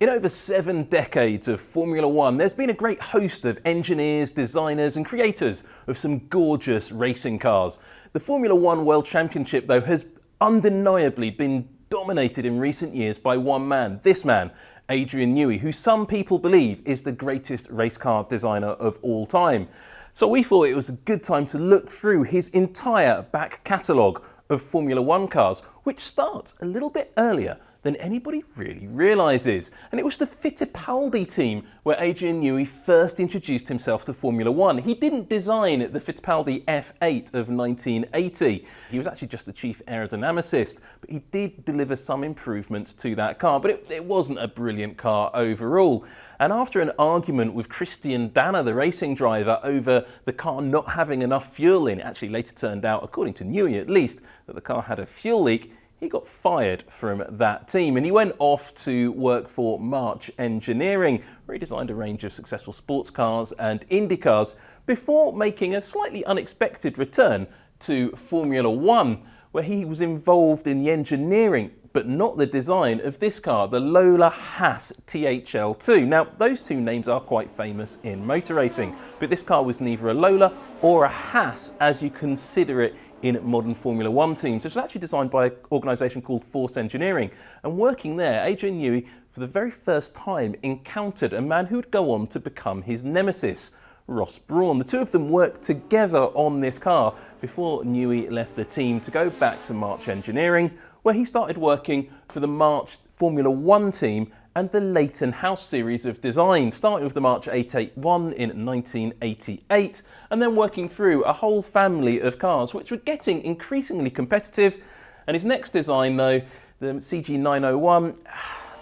In over 7 decades of Formula One, there's been a great host of engineers, designers and creators of some gorgeous racing cars. The Formula One World Championship, though, has undeniably been dominated in recent years by one man, this man, Adrian Newey, who some people believe is the greatest race car designer of all time. So we thought it was a good time to look through his entire back catalogue of Formula One cars, which starts a little bit earlier than anybody really realises. And it was the Fittipaldi team where Adrian Newey first introduced himself to Formula One. He didn't design the Fittipaldi F8 of 1980. He was actually just the chief aerodynamicist, but he did deliver some improvements to that car, but it wasn't a brilliant car overall. And after an argument with Christian Danner, the racing driver, over the car not having enough fuel in, it actually later turned out, according to Newey at least, that the car had a fuel leak. He got fired from that team and he went off to work for March Engineering, where he designed a range of successful sports cars and Indy cars before making a slightly unexpected return to Formula One, where he was involved in the engineering but not the design of this car, the Lola Haas THL2. Now, those two names are quite famous in motor racing, but this car was neither a Lola or a Haas as you consider it in modern Formula One teams. It was actually designed by an organisation called Force Engineering, and working there, Adrian Newey, for the very first time, encountered a man who would go on to become his nemesis, Ross Brawn. The two of them worked together on this car before Newey left the team to go back to March Engineering, where he started working for the March Formula One team and the Leyton House series of designs, starting with the March 881 in 1988, and then working through a whole family of cars which were getting increasingly competitive. And his next design, though, the CG901,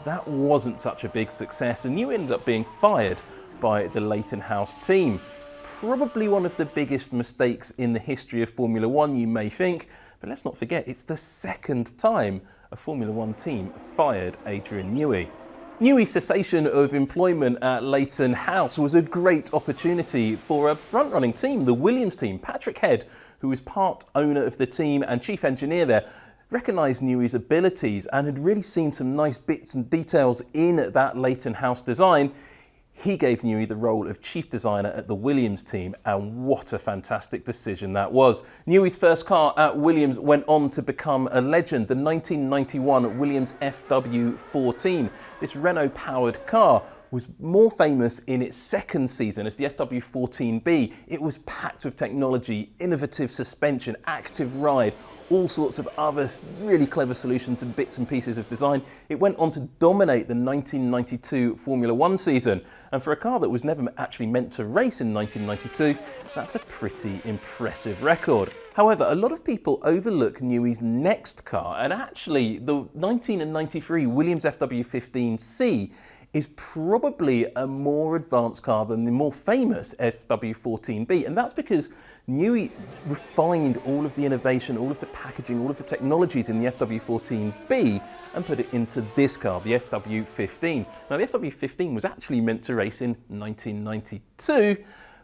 that wasn't such a big success, and Newey ended up being fired by the Leyton House team. Probably one of the biggest mistakes in the history of Formula One, you may think, but let's not forget it's the second time a Formula One team fired Adrian Newey. Newey's cessation of employment at Leyton House was a great opportunity for a front-running team, the Williams team. Patrick Head, who was part owner of the team and chief engineer there, recognised Newey's abilities and had really seen some nice bits and details in that Leyton House design. He gave Newey the role of chief designer at the Williams team, and what a fantastic decision that was. Newey's first car at Williams went on to become a legend, the 1991 Williams FW14. This Renault-powered car was more famous in its second season as the FW14B. It was packed with technology, innovative suspension, active ride, all sorts of other really clever solutions and bits and pieces of design. It went on to dominate the 1992 Formula One season. And for a car that was never actually meant to race in 1992, that's a pretty impressive record. However, a lot of people overlook Newey's next car, and actually the 1993 Williams FW15C is probably a more advanced car than the more famous FW14B, and that's because Newey refined all of the innovation, all of the packaging, all of the technologies in the FW14B and put it into this car, the FW15. Now, the FW15 was actually meant to race in 1992,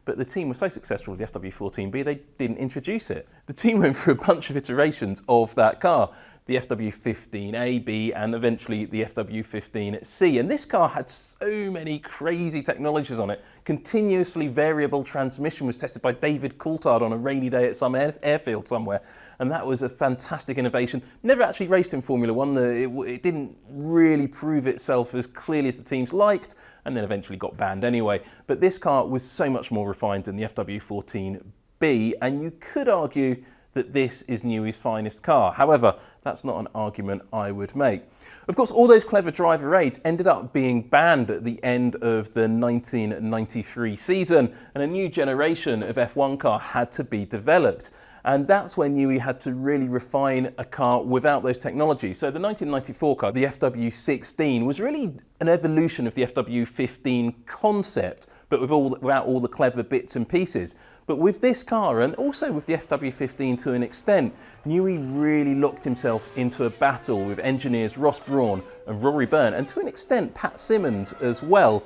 but the team was so successful with the FW14B, they didn't introduce it. The team went through a bunch of iterations of that car, the FW15A, B, and eventually the FW15C. And this car had so many crazy technologies on it. Continuously variable transmission was tested by David Coulthard on a rainy day at some airfield somewhere. And that was a fantastic innovation. Never actually raced in Formula One. It didn't really prove itself as clearly as the teams liked, and then eventually got banned anyway. But this car was so much more refined than the FW14B, and you could argue that this is Newey's finest car. However, that's not an argument I would make. Of course, all those clever driver aids ended up being banned at the end of the 1993 season, and a new generation of F1 car had to be developed. And that's when Newey had to really refine a car without those technologies. So the 1994 car, the FW16, was really an evolution of the FW15 concept, but without all the clever bits and pieces. But with this car, and also with the FW15 to an extent, Newey really locked himself into a battle with engineers Ross Brawn and Rory Byrne, and to an extent Pat Simmons as well,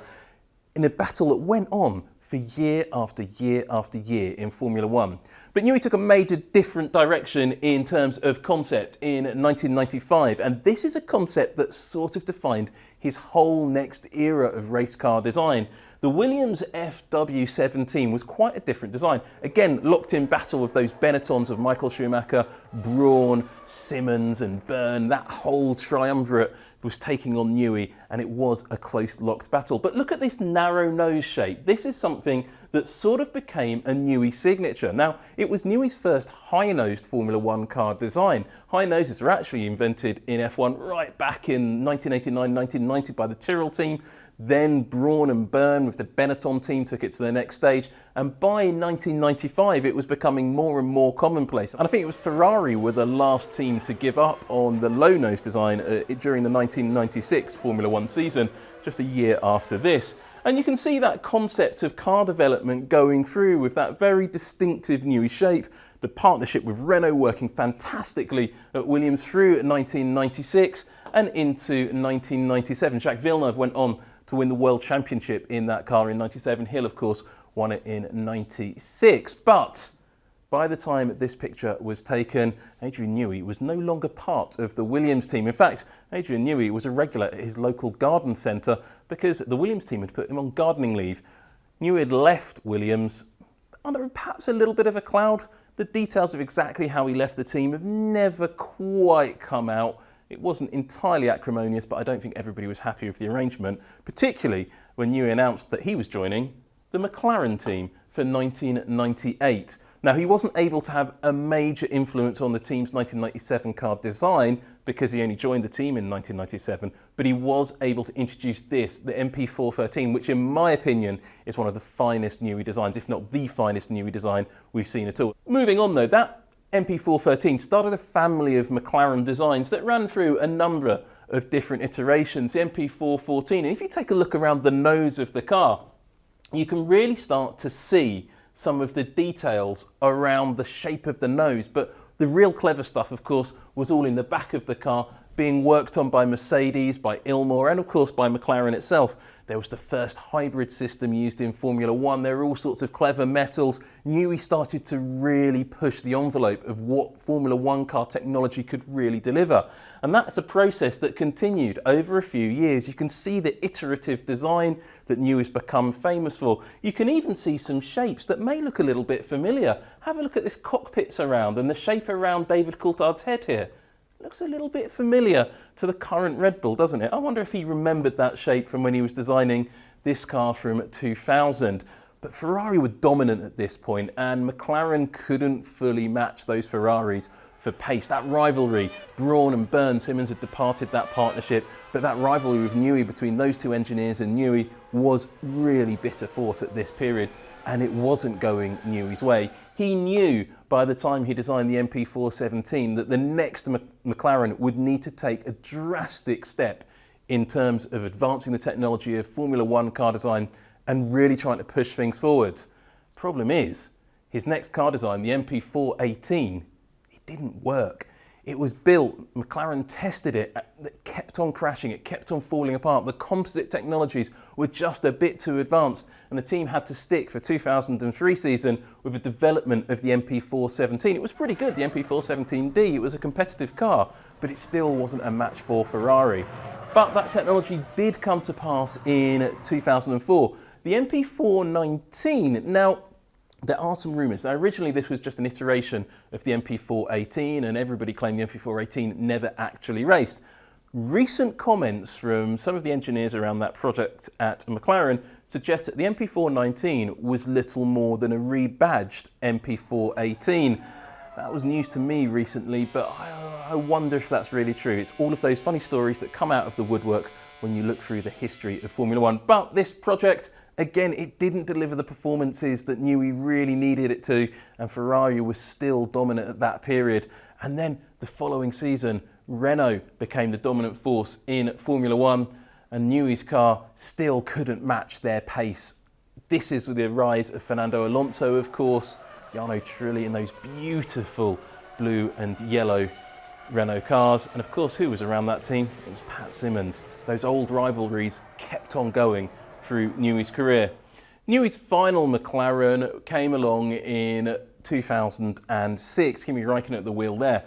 in a battle that went on for year after year after year in Formula One. But Newey took a major different direction in terms of concept in 1995, and this is a concept that sort of defined his whole next era of race car design. The Williams FW17 was quite a different design. Again, locked in battle with those Benettons of Michael Schumacher, Brawn, Simmons and Byrne. That whole triumvirate was taking on Newey, and it was a close locked battle. But look at this narrow nose shape. This is something that sort of became a Newey signature. Now, it was Newey's first high-nosed Formula One car design. High noses were actually invented in F1 right back in 1989, 1990 by the Tyrrell team. Then Brawn and Byrne with the Benetton team took it to the next stage, and by 1995 it was becoming more and more commonplace. And I think it was Ferrari were the last team to give up on the low nose design during the 1996 Formula One season, just a year after this. And you can see that concept of car development going through with that very distinctive Newey shape, the partnership with Renault working fantastically at Williams through 1996 and into 1997. Jacques Villeneuve went on to win the World Championship in that car in 97. Hill, of course, won it in 96. But by the time this picture was taken, Adrian Newey was no longer part of the Williams team. In fact, Adrian Newey was a regular at his local garden centre because the Williams team had put him on gardening leave. Newey had left Williams under perhaps a little bit of a cloud. The details of exactly how he left the team have never quite come out. It wasn't entirely acrimonious, but I don't think everybody was happy with the arrangement, particularly when Newey announced that he was joining the McLaren team for 1998. Now, he wasn't able to have a major influence on the team's 1997 car design because he only joined the team in 1997, but he was able to introduce this, the MP413, which in my opinion is one of the finest Newey designs, if not the finest Newey design we've seen at all. Moving on though, that MP413 started a family of McLaren designs that ran through a number of different iterations. The MP414, and if you take a look around the nose of the car, you can really start to see some of the details around the shape of the nose. But the real clever stuff, of course, was all in the back of the car, being worked on by Mercedes, by Ilmor, and of course by McLaren itself. There was the first hybrid system used in Formula One. There were all sorts of clever metals. Newey started to really push the envelope of what Formula One car technology could really deliver. And that's a process that continued over a few years. You can see the iterative design that Newey's become famous for. You can even see some shapes that may look a little bit familiar. Have a look at this cockpit surround and the shape around David Coulthard's head here. Looks a little bit familiar to the current Red Bull, doesn't it? I wonder if he remembered that shape from when he was designing this car from 2000. But Ferrari were dominant at this point, and McLaren couldn't fully match those Ferraris for pace. That rivalry, Brawn and Byrne, Simmons had departed that partnership, but that rivalry with Newey between those two engineers and Newey was really bitter fought at this period, and it wasn't going Newey's way. He knew by the time he designed the MP417 that the next McLaren would need to take a drastic step in terms of advancing the technology of Formula One car design and really trying to push things forward. Problem is, his next car design, the MP418, it didn't work. It was built, McLaren tested it, it kept on crashing, it kept on falling apart. The composite technologies were just a bit too advanced, and the team had to stick for 2003 season with the development of the MP417. It was pretty good, the MP417D. It was a competitive car, but it still wasn't a match for Ferrari. But that technology did come to pass in 2004. The MP419, now, there are some rumours. Now, originally this was just an iteration of the MP418, and everybody claimed the MP418 never actually raced. Recent comments from some of the engineers around that project at McLaren suggest that the MP419 was little more than a rebadged MP418. That was news to me recently, but I wonder if that's really true. It's all of those funny stories that come out of the woodwork when you look through the history of Formula One. But this project, again, it didn't deliver the performances that Newey really needed it to, and Ferrari was still dominant at that period. And then the following season, Renault became the dominant force in Formula One, and Newey's car still couldn't match their pace. This is with the rise of Fernando Alonso, of course, Jarno Trulli in those beautiful blue and yellow Renault cars. And of course, who was around that team? It was Pat Simmons. Those old rivalries kept on going through Newey's career. Newey's final McLaren came along in 2006, Kimi Räikkönen at the wheel there.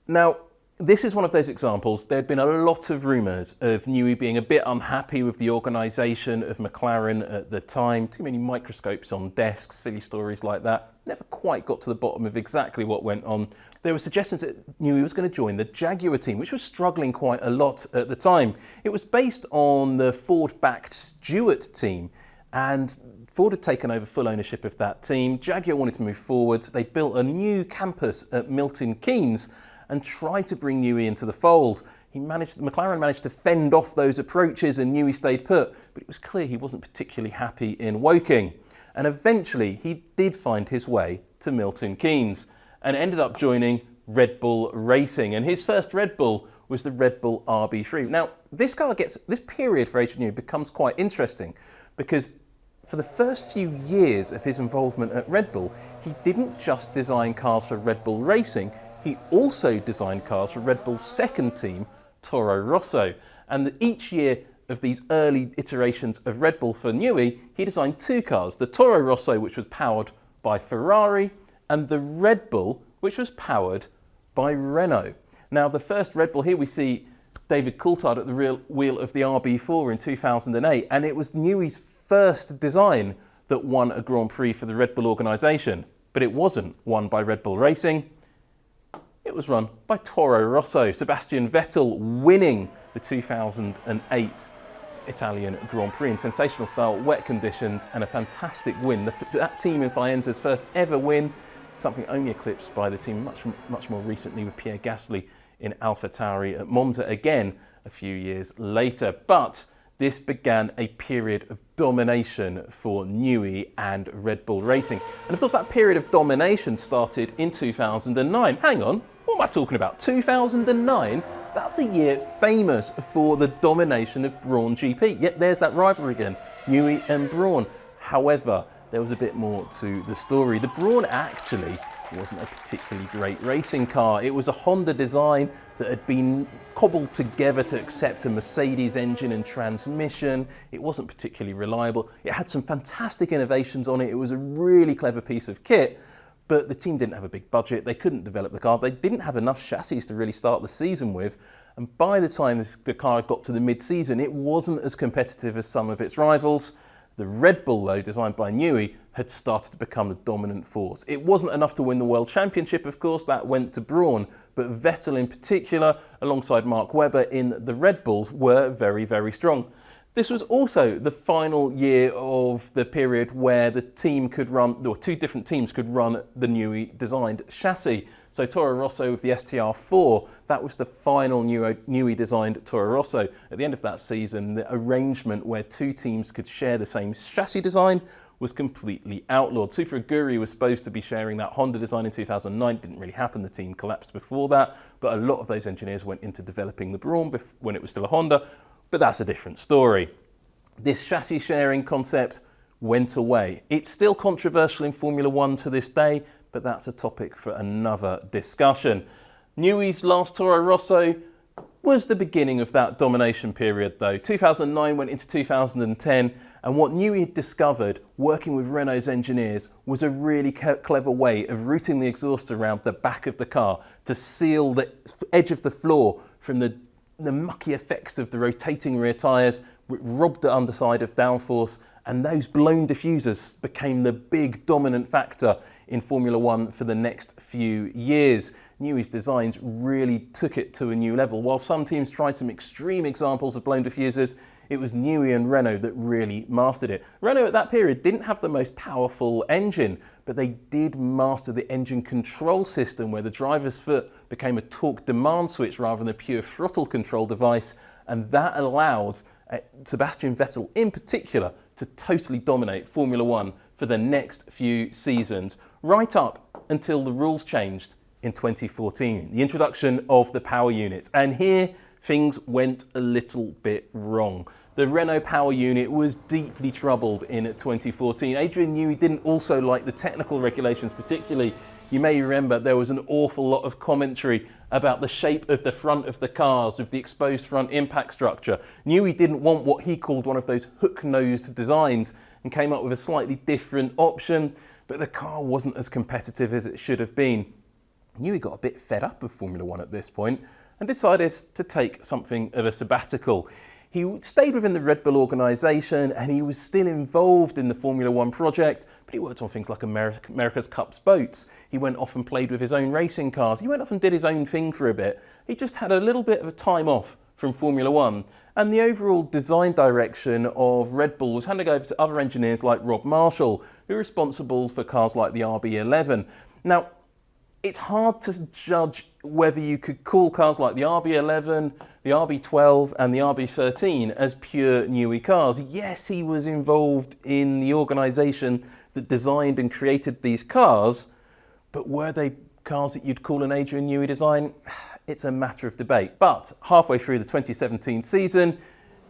Now, this is one of those examples. There had been a lot of rumours of Newey being a bit unhappy with the organisation of McLaren at the time. Too many microscopes on desks, silly stories like that. Never quite got to the bottom of exactly what went on. There were suggestions that Newey was going to join the Jaguar team, which was struggling quite a lot at the time. It was based on the Ford-backed Stewart team, and Ford had taken over full ownership of that team. Jaguar wanted to move forwards. They built a new campus at Milton Keynes and tried to bring Newey into the fold. McLaren managed to fend off those approaches and Newey stayed put, but it was clear he wasn't particularly happy in Woking. And eventually he did find his way to Milton Keynes and ended up joining Red Bull Racing. And his first Red Bull was the Red Bull RB3. Now, this period for Adrian Newey becomes quite interesting because for the first few years of his involvement at Red Bull, he didn't just design cars for Red Bull Racing, he also designed cars for Red Bull's second team, Toro Rosso. And each year of these early iterations of Red Bull for Newey, he designed two cars, the Toro Rosso, which was powered by Ferrari, and the Red Bull, which was powered by Renault. Now, the first Red Bull, here we see David Coulthard at the rear wheel of the RB4 in 2008, and it was Newey's first design that won a Grand Prix for the Red Bull organisation. But it wasn't won by Red Bull Racing. It was run by Toro Rosso, Sebastian Vettel winning the 2008 Italian Grand Prix in sensational style, wet conditions, and a fantastic win. That team in Faenza's first ever win, something only eclipsed by the team much more recently with Pierre Gasly in AlphaTauri at Monza again a few years later. But this began a period of domination for Newey and Red Bull Racing. And of course that period of domination started in 2009. Hang on, what am I talking about? 2009? That's a year famous for the domination of Brawn GP. Yet there's that rivalry again, Newey and Brawn. However, there was a bit more to the story. The Brawn actually wasn't a particularly great racing car. It was a Honda design that had been cobbled together to accept a Mercedes engine and transmission. It wasn't particularly reliable. It had some fantastic innovations on it. It was a really clever piece of kit, but the team didn't have a big budget. They couldn't develop the car. They didn't have enough chassis to really start the season with. And by the time the car got to the mid-season, it wasn't as competitive as some of its rivals. The Red Bull, though, designed by Newey, had started to become the dominant force. It wasn't enough to win the World Championship, of course, that went to Brawn, but Vettel in particular, alongside Mark Webber in the Red Bulls, were very, very strong. This was also the final year of the period where the team could run, or two different teams could run the Newey designed chassis. So Toro Rosso with the STR4, that was the final Newey designed Toro Rosso. At the end of that season, the arrangement where two teams could share the same chassis design was completely outlawed. Super Aguri was supposed to be sharing that Honda design in 2009. Didn't really happen. The team collapsed before that. But a lot of those engineers went into developing the Brawn when it was still a Honda. But that's a different story. This chassis sharing concept went away. It's still controversial in Formula One to this day, but that's a topic for another discussion. Newey's last Toro Rosso was the beginning of that domination period though. 2009 went into 2010, and what Newey had discovered working with Renault's engineers was a really clever way of routing the exhaust around the back of the car to seal the edge of the floor from the mucky effects of the rotating rear tyres, robbed the underside of downforce, and those blown diffusers became the big dominant factor in Formula One for the next few years. Newey's designs really took it to a new level. While some teams tried some extreme examples of blown diffusers, it was Newey and Renault that really mastered it. Renault at that period didn't have the most powerful engine, but they did master the engine control system where the driver's foot became a torque demand switch rather than a pure throttle control device, and that allowed Sebastian Vettel in particular to totally dominate Formula One for the next few seasons, right up until the rules changed in 2014, the introduction of the power units. And here things went a little bit wrong. The Renault power unit was deeply troubled in 2014. Adrian Newey didn't also like the technical regulations particularly. you may remember there was an awful lot of commentary about the shape of the front of the cars with the exposed front impact structure. Newey didn't want what he called one of those hook-nosed designs and came up with a slightly different option, but the car wasn't as competitive as it should have been. Newey got a bit fed up with Formula One at this point and decided to take something of a sabbatical. He stayed within the Red Bull organisation and he was still involved in the Formula One project, but he worked on things like America's Cups boats. He went off and played with his own racing cars. He went off and did his own thing for a bit. He just had a little bit of a time off from Formula One, and the overall design direction of Red Bull was handed over to other engineers like Rob Marshall, who were responsible for cars like the RB11. Now, it's hard to judge whether you could call cars like the RB11, the RB12 and the RB13 as pure Newey cars. Yes, he was involved in the organisation that designed and created these cars, but were they cars that you'd call an Adrian Newey design? It's a matter of debate. But halfway through the 2017 season,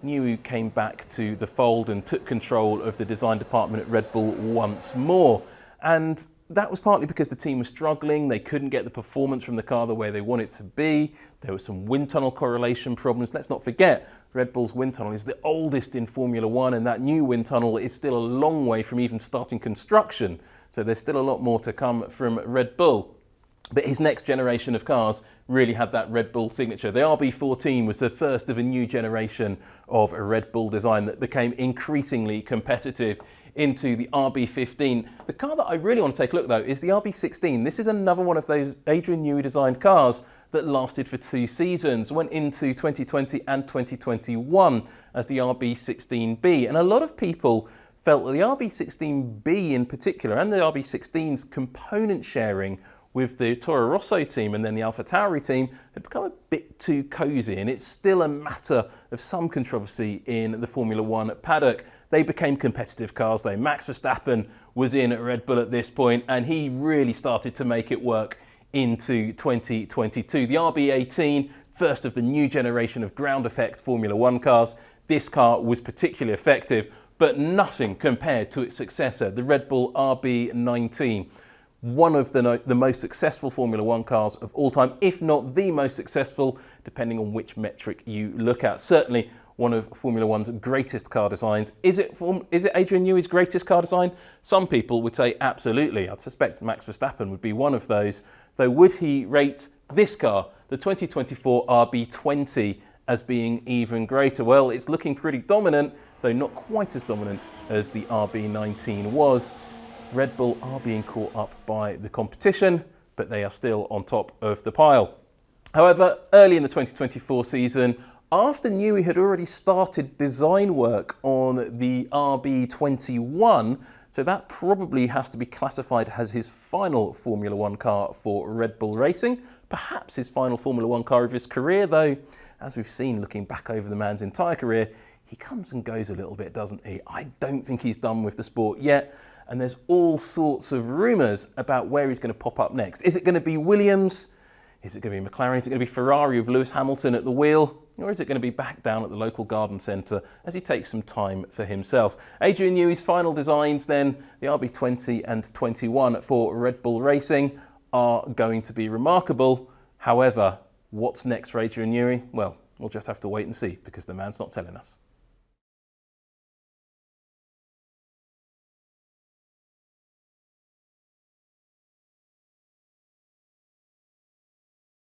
Newey came back to the fold and took control of the design department at Red Bull once more. And that was partly because the team was struggling. They couldn't get the performance from the car the way they want it to be. There were some wind tunnel correlation problems. Let's not forget, Red Bull's wind tunnel is the oldest in Formula One, and that new wind tunnel is still a long way from even starting construction. So there's still a lot more to come from Red Bull. But his next generation of cars really had that Red Bull signature. The RB14 was the first of a new generation of a Red Bull design that became increasingly competitive into the RB15. The car that I really want to take a look though is the RB16. This is another one of those Adrian Newey designed cars that lasted for 2 seasons, went into 2020 and 2021 as the RB16B. And a lot of people felt that the RB16B in particular and the RB16's component sharing with the Toro Rosso team and then the AlphaTauri team had become a bit too cosy, and it's still a matter of some controversy in the Formula One paddock. They became competitive cars though. Max Verstappen was in at Red Bull at this point and he really started to make it work into 2022. The RB18, first of the new generation of ground effect Formula One cars. This car was particularly effective, but nothing compared to its successor, the Red Bull RB19. One of the most successful Formula One cars of all time, if not the most successful, depending on which metric you look at. Certainly one of Formula One's greatest car designs. Is it Adrian Newey's greatest car design? Some people would say absolutely. I'd suspect Max Verstappen would be one of those. Though would he rate this car, the 2024 RB20, as being even greater? Well, it's looking pretty dominant, though not quite as dominant as the RB19 was. Red Bull are being caught up by the competition, but they are still on top of the pile. However, early in the 2024 season, after Newey had already started design work on the RB21, so that probably has to be classified as his final Formula One car for Red Bull Racing, perhaps his final Formula One car of his career, though, as we've seen looking back over the man's entire career, he comes and goes a little bit, doesn't he? I don't think he's done with the sport yet. And there's all sorts of rumours about where he's going to pop up next. Is it going to be Williams? Is it going to be McLaren? Is it going to be Ferrari with Lewis Hamilton at the wheel? Or is it going to be back down at the local garden centre as he takes some time for himself? Adrian Newey's final designs then, the RB20 and 21 for Red Bull Racing, are going to be remarkable. However, what's next for Adrian Newey? Well, we'll just have to wait and see because the man's not telling us.